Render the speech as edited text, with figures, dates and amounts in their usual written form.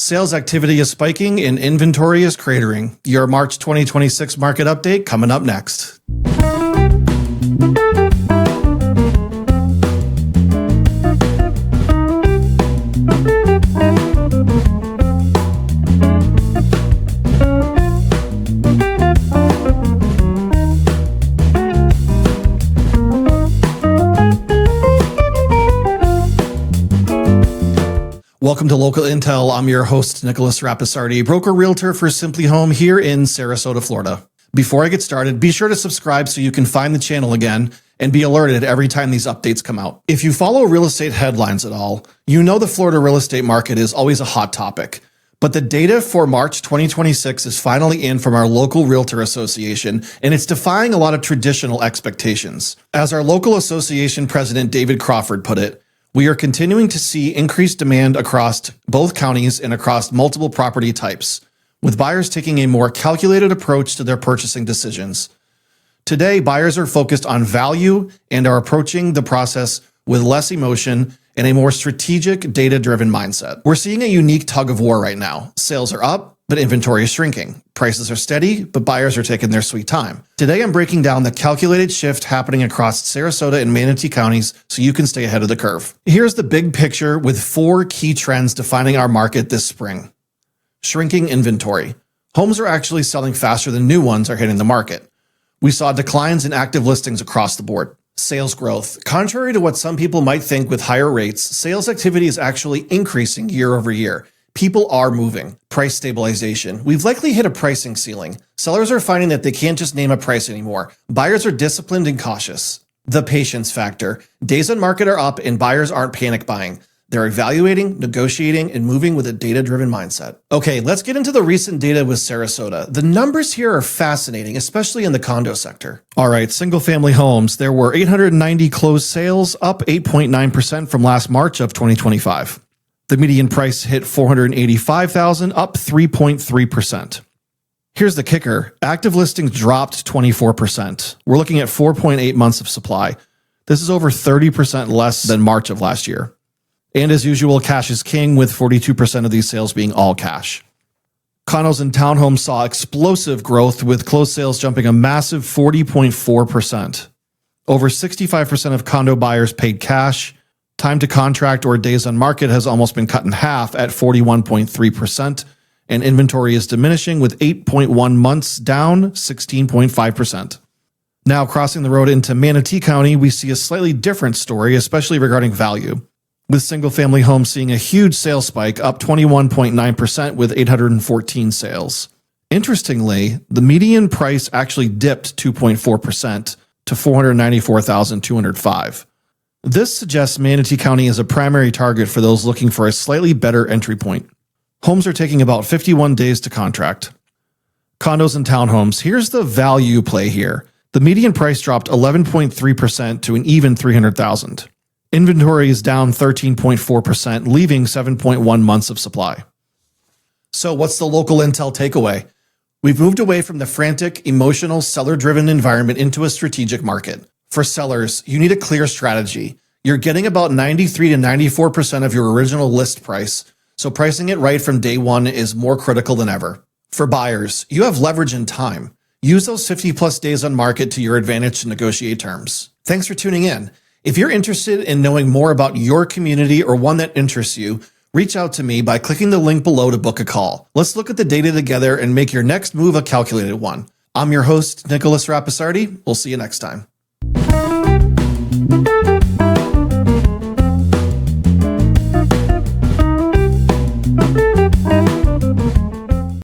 Sales activity is spiking and inventory is cratering. Your March 2026 market update coming up next. Welcome to Local Intel. I'm your host, Nicholas Rapisardi, broker realtor for simpliHOM here in Sarasota, Florida. Before I get started, be sure to subscribe so you can find the channel again and be alerted every time these updates come out. If you follow real estate headlines at all, you know the Florida real estate market is always a hot topic. But the data for March 2026 is finally in from our local Realtor Association, and it's defying a lot of traditional expectations. As our local association president, David Crawford, put it, we are continuing to see increased demand across both counties and across multiple property types, with buyers taking a more calculated approach to their purchasing decisions. Today, buyers are focused on value and are approaching the process with less emotion and a more strategic, data-driven mindset. We're seeing a unique tug of war right now. Sales are up, but inventory is shrinking. Prices are steady, but buyers are taking their sweet time. Today, I'm breaking down the calculated shift happening across Sarasota and Manatee counties so you can stay ahead of the curve. Here's the big picture with 4 key trends defining our market this spring. Shrinking inventory. Homes are actually selling faster than new ones are hitting the market. We saw declines in active listings across the board. Sales growth. Contrary to what some people might think with higher rates, sales activity is actually increasing year over year. People are moving. Price stabilization. We've likely hit a pricing ceiling. Sellers are finding that they can't just name a price anymore. Buyers are disciplined and cautious. The patience factor. Days on market are up and buyers aren't panic buying. They're evaluating, negotiating, and moving with a data-driven mindset. Okay, let's get into the recent data with Sarasota. The numbers here are fascinating, especially in the condo sector. All right, single-family homes. There were 890 closed sales, up 8.9% from last March of 2025. The median price hit $485,000, up 3.3%. Here's the kicker. Active listings dropped 24%. We're looking at 4.8 months of supply. This is over 30% less than March of last year. And as usual, cash is king, with 42% of these sales being all cash. Condos and townhomes saw explosive growth, with closed sales jumping a massive 40.4%. Over 65% of condo buyers paid cash. Time to contract or days on market has almost been cut in half at 41.3%, and inventory is diminishing with 8.1 months down 16.5%. Now, crossing the road into Manatee County, we see a slightly different story, especially regarding value, with single-family homes seeing a huge sales spike, up 21.9% with 814 sales. Interestingly, the median price actually dipped 2.4% to $494,205. This suggests Manatee County is a primary target for those looking for a slightly better entry point. Homes are taking about 51 days to contract. Condos and townhomes. Here's the value play here. The median price dropped 11.3% to an even $300,000. Inventory is down 13.4%, leaving 7.1 months of supply. So what's the local intel takeaway? We've moved away from the frantic, emotional, seller-driven environment into a strategic market. For sellers, you need a clear strategy. You're getting about 93 to 94% of your original list price, so pricing it right from day one is more critical than ever. For buyers, you have leverage and time. Use those 50-plus days on market to your advantage to negotiate terms. Thanks for tuning in. If you're interested in knowing more about your community or one that interests you, reach out to me by clicking the link below to book a call. Let's look at the data together and make your next move a calculated one. I'm your host, Nicholas Rapisardi. We'll see you next time.